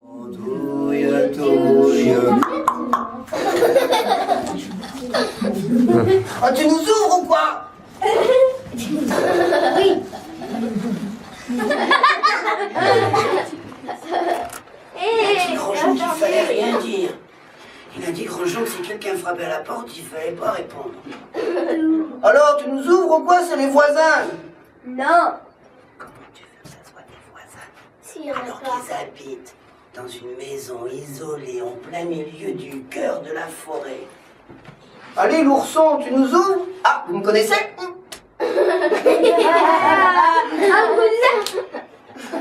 Touille, touille. Oh, tu nous ouvres ou quoi? Oui. Grandjean qu'il fallait rien dire. Il a dit Grandjean que si quelqu'un frappait à la porte, il fallait pas répondre. Alors, tu nous ouvres ou quoi? C'est les voisins. Non. Comment tu veux que ça soit des voisins? Si, on Alors qu'ils habitent dans une maison isolée en plein milieu du cœur de la forêt. Allez, l'ourson, tu nous ouvres? Ah, vous me connaissez?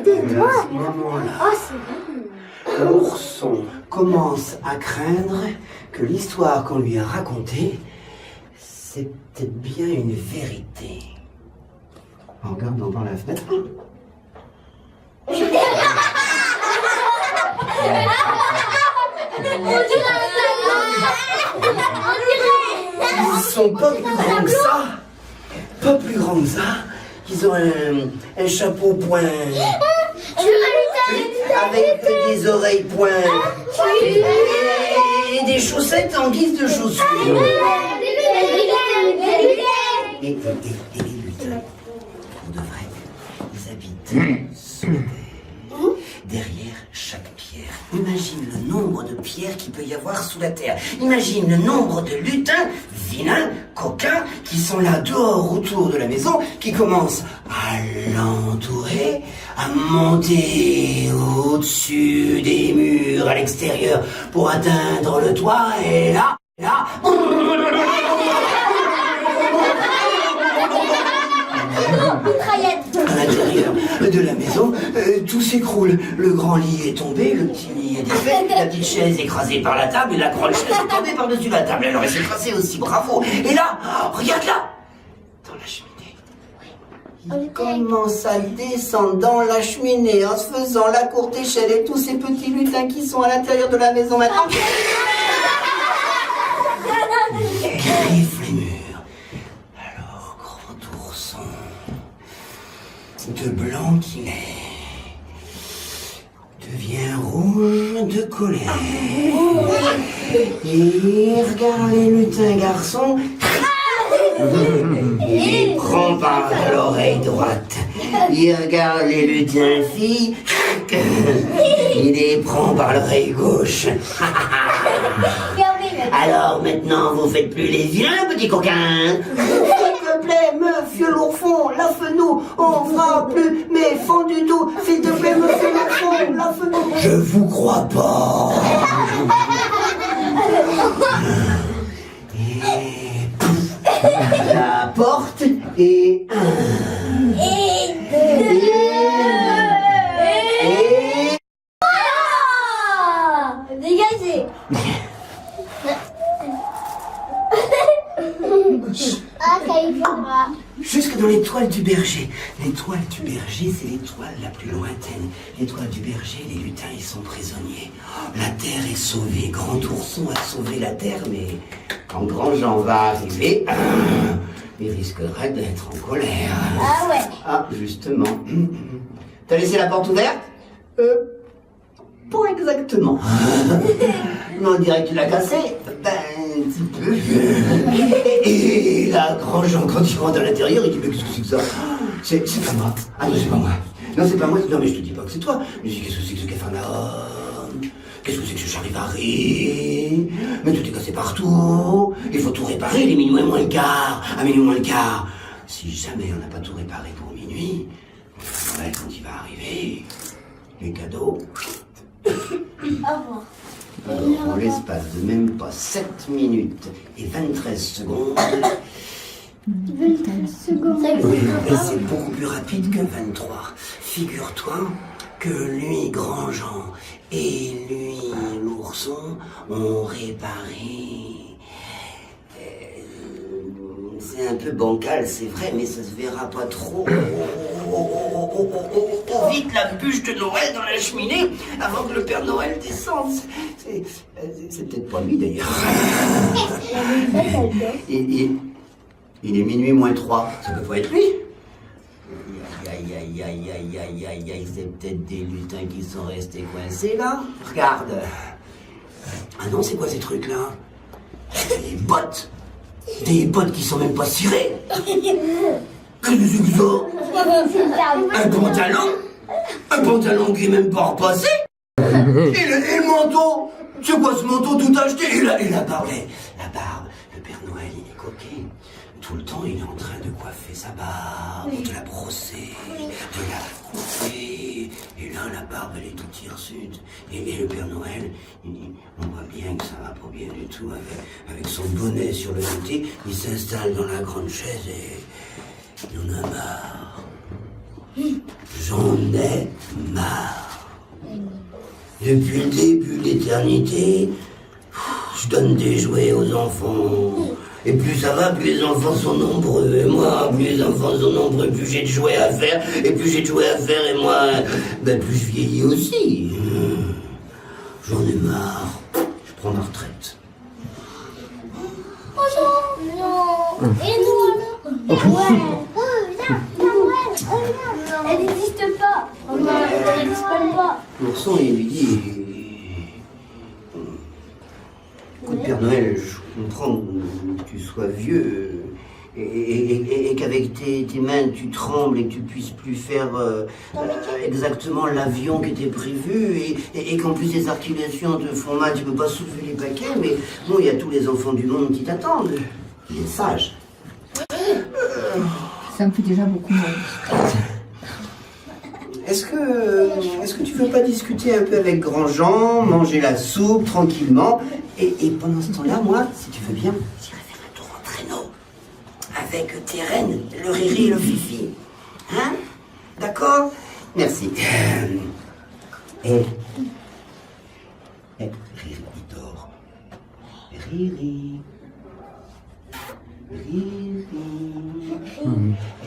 Tais-toi. À ce moment-là, Oh, c'est bon. l'ourson commence à craindre que l'histoire qu'on lui a racontée, c'est peut-être bien une vérité. En regardant par la fenêtre. Ils sont pas plus grands que ça. Pas plus grands que ça. Ils ont un chapeau point. Avec des oreilles pointes. Et des chaussettes en guise de chaussures. Et les lutins, pour de vrai, ils habitent sous terre, derrière chaque pierre. Imagine le nombre de pierres qu'il peut y avoir sous la terre. Imagine le nombre de lutins, vilains, coquins, qui sont là dehors autour de la maison, qui commencent à l'entourer, à monter au-dessus des murs à l'extérieur pour atteindre le toit, et là... À l'intérieur de la maison, tout s'écroule. Le grand lit est tombé, le petit lit est défait, la petite chaise écrasée par la table et la grande chaise est tombée par-dessus la table. Elle aurait s'écrasée aussi, bravo. Et là, regarde là, dans la cheminée. Il commence à descendre dans la cheminée en se faisant la courte échelle et tous ces petits lutins qui sont à l'intérieur de la maison maintenant. Griffent les murs. Alors, grand ourson, de blanc qu'il est, devient rouge de colère. Il regarde les lutins garçons. Il les prend par l'oreille droite. Il regarde les lutins filles. Il les prend par l'oreille gauche. Alors maintenant, vous faites plus les vilains, petits coquins. S'il te plaît, monsieur l'ourson, lave-nous. On fera plus mes fonds du tout. S'il te plaît, monsieur l'ourson, lave-nous. Je vous crois pas. Et pouf, la porte et un. Et deux. Et... Dégagez. Ah, ça y va. Jusque dans l'étoile du berger. L'étoile du berger, c'est l'étoile la plus lointaine. L'étoile du berger, les lutins y sont prisonniers. La terre est sauvée. Grand ourson a sauvé la terre, mais quand Grandjean va arriver, il risquerait d'être en colère. Ah ouais. Ah, justement. T'as laissé la porte ouverte? Pas exactement. Mais on dirait que tu l'as cassé. Ben, un petit peu. Et là, Grandjean, quand il rentre à l'intérieur, il dit, mais qu'est-ce que c'est que ça? C'est pas moi. Ah non, c'est pas moi. Non, c'est pas moi. Non, mais je te dis pas que c'est toi. Je dis, qu'est-ce que c'est que ce Capharnaüm? Qu'est-ce que c'est que ce Charivari? Mais tout est cassé partout. Il faut tout réparer, il est minuit moins le quart. À minuit moins le quart. Si jamais on n'a pas tout réparé pour minuit, Noël, quand il va arriver, les cadeaux... Au revoir. Alors, en l'espace de même pas 7 minutes et 23 secondes, 23 secondes. oui, mais c'est beaucoup plus rapide que 23. Figure-toi que lui, Grandjean, et lui, l'ourson, ont réparé... c'est un peu bancal, c'est vrai, mais ça se verra pas trop. Vite la bûche de Noël dans la cheminée avant que le Père Noël descende. C'est peut-être pas lui d'ailleurs. Il est minuit moins 3, ça peut pas être lui. Aïe, aïe, aïe, Aïe, aïe, aïe, aïe, aïe, aïe, c'est peut-être des lutins qui sont restés coincés là. Regarde. Ah non, c'est quoi ces trucs-là? Des bottes. Des bottes qui sont même pas cirées. Qu'est-ce que c'est que ça? Un pantalon? Un pantalon qui est même pas repassé? Et le manteau? C'est quoi ce manteau tout acheté? Et la barbe, le Père Noël, il est coquet. Tout le temps, il est en train de coiffer sa barbe, de la brosser, de la couper. Et là, la barbe, elle est toute hirsute. Et le Père Noël, on voit bien que ça va pas bien du tout. Avec son bonnet sur le côté, il s'installe dans la grande chaise et il en a marre. J'en ai marre. Depuis le début de l'éternité, je donne des jouets aux enfants. Et plus ça va, plus les enfants sont nombreux. Et moi, plus les enfants sont nombreux, plus j'ai de jouets à faire. Et plus j'ai de jouets à faire, et moi, plus je vieillis aussi. J'en ai marre. Je prends ma retraite. Oh non. Et nous alors? Ouais. Elle n'existe pas. Elle n'existe pas. L'ourson, il lui dit... Écoute, Père Noël, je comprends que tu sois vieux et qu'avec tes mains tu trembles et que tu puisses plus faire exactement l'avion qui était prévu et qu'en plus les articulations te font mal, tu peux pas soulever les paquets, mais bon, il y a tous les enfants du monde qui t'attendent. Il est sage. Ça me fait déjà beaucoup mal. Est-ce que tu veux pas discuter un peu avec Grandjean, manger la soupe tranquillement et pendant ce temps-là, moi, si tu veux bien, j'irai faire un tour en traîneau avec tes reines, le Riri et le Fifi. Hein? D'accord? Merci. Riri, il dort. Riri. Riri.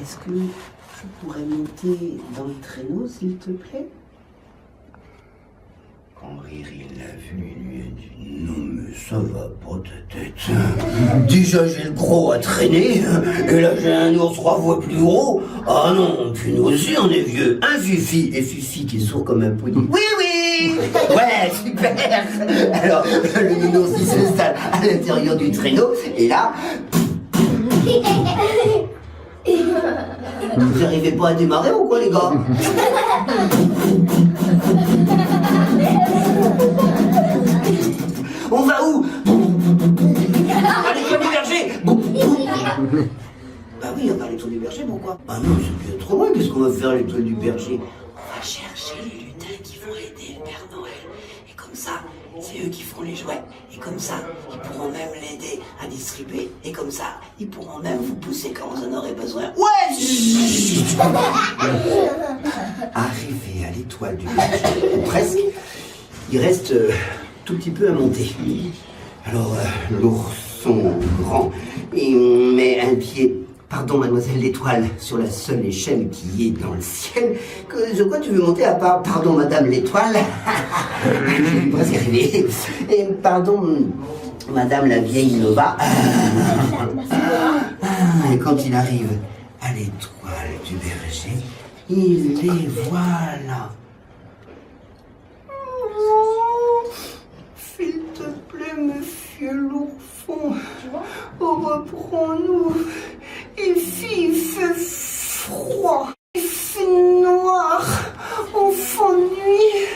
Est-ce que tu pourrais monter dans le traîneau, s'il te plaît? Quand Riri l'a vu, il lui a dit « Non mais ça va pas ta tête. Déjà j'ai le gros à traîner, et là j'ai un ours 3 fois plus gros. Ah non, puis nous aussi on est vieux. Un Fifi, et Fifi qui est sourd comme un poulet. Oui, oui. Ouais, super. Alors le nounours il s'installe à l'intérieur du traîneau, et là... Vous n'arrivez pas à démarrer ou quoi les gars? On va où? À l'école du berger. Bah oui, on va à l'étoile du berger, pourquoi? Ah non, c'est bien trop loin, qu'est-ce qu'on va faire à l'étoile du berger? On va chercher les lutins qui vont aider le Père Noël. Et comme ça, c'est eux qui feront les jouets. Et comme ça, ils pourront même l'aider à distribuer. Et comme ça, ils pourront même vous pousser quand vous en aurez besoin. Ouais. Arrivé à l'étoile du berger, ou presque, il reste tout petit peu à monter. Alors, l'ourson grand, il met un pied... Pardon, mademoiselle l'étoile, sur la seule échelle qui est dans le ciel. De quoi tu veux monter à part? Pardon, madame l'étoile. Je suis presque arrivé. Et pardon, madame la vieille Nova. Et quand il arrive à l'étoile du berger, il les voit là. S'il te plaît, monsieur l'ourson, reprends-nous. Il fait froid, il fait noir, on s'ennuie,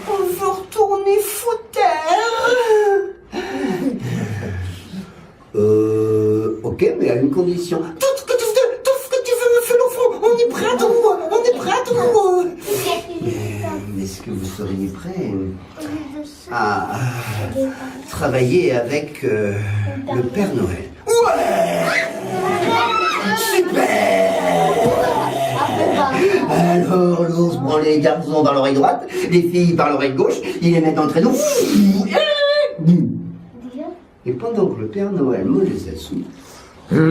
on veut retourner sous terre. Ok, mais à une condition. Tout ce que tu veux, monsieur l'enfant, on est prêt à tout. Mais est-ce que vous seriez prêt à travailler avec le Père Noël? Ouais! Super! Alors l'ours prend les garçons par l'oreille droite, les filles par l'oreille gauche, il les met dans le traîneau. Et pendant que le Père Noël mangeait sa soupe, vous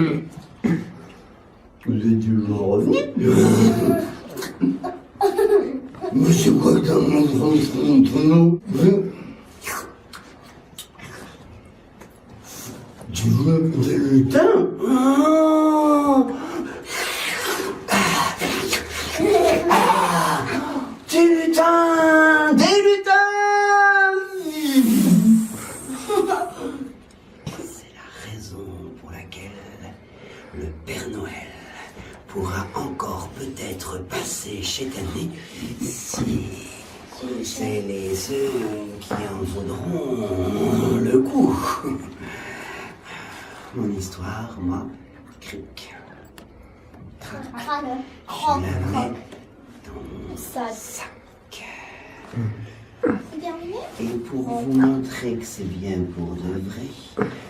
êtes toujours revenu? Mais c'est quoi que dans mon traîneau? Tu veux des lutins? lutins, des lutins. C'est la raison pour laquelle le Père Noël pourra encore peut-être passer chaque année si celles et ceux qui en vaudront le coup. Mon histoire, moi, cric. Crâne. Je la mets dans mon sac. C'est terminé? Et pour vous montrer que c'est bien pour de vrai,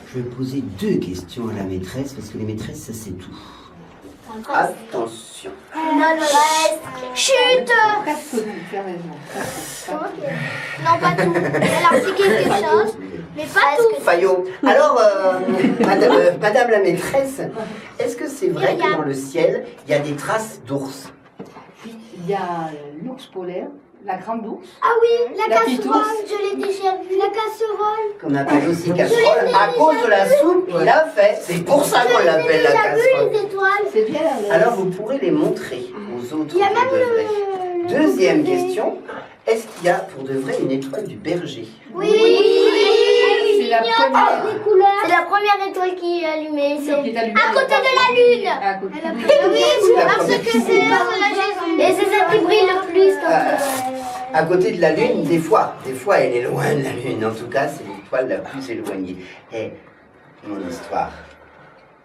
je vais poser 2 questions à la maîtresse, parce que les maîtresses, ça c'est tout. Attention. Non, le reste. Chut! Presque tout, tu as raison. Non, pas tout. Alors, c'est quelque chose, mais pas tout. Fayot. Alors, madame la maîtresse, est-ce que c'est vrai que dans le ciel, il y a des traces d'ours? Il y a l'ours polaire, la grande ours. Ah oui, la La petite casserole, ours. je l'ai déjà vue. La casserole. Qu'on appelle aussi casserole, à cause de la soupe qu'il a fait. C'est pour ça qu'on l'appelle la J'ai déjà vu casserole. les étoiles. C'est bien. Alors, vous pourrez les montrer aux autres Il y a pour même de vrai. le... Deuxième question, est-ce qu'il y a pour de vrai une étoile du berger? Oui. C'est la première. Les couleurs. C'est la première étoile qui est allumée. Qui est allumée. À côté de la lune. À côté. Oui, la parce première. que c'est et c'est celle qui brille le plus. À côté de la Lune, des fois elle est loin de la Lune. En tout cas, c'est l'étoile la plus éloignée. Et mon histoire,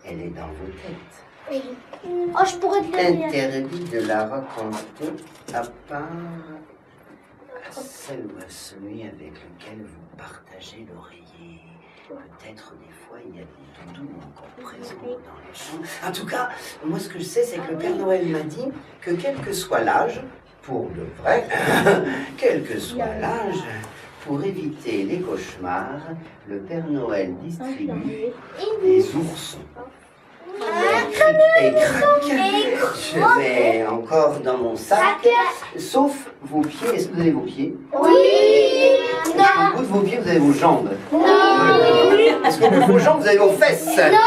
elle est dans vos têtes. Oh, je pourrais te le dire. Interdit de la raconter à part à celle ou à celui avec lequel vous partagez l'oreiller. Peut-être des fois il y a des doudous encore présents dans les chambres. En tout cas, moi ce que je sais, c'est que le Père Noël m'a dit que quel que soit l'âge, pour de vrai, quel que soit l'âge, pour éviter les cauchemars, le Père Noël distribue des oursons. Et crac, je mets encore dans mon sac, sauf vos pieds. Est-ce que vous avez vos pieds? Oui. Est-ce qu'au bout de vos pieds, vous avez vos jambes? Non. Est-ce qu'au bout de vos jambes, vous avez vos fesses? Non.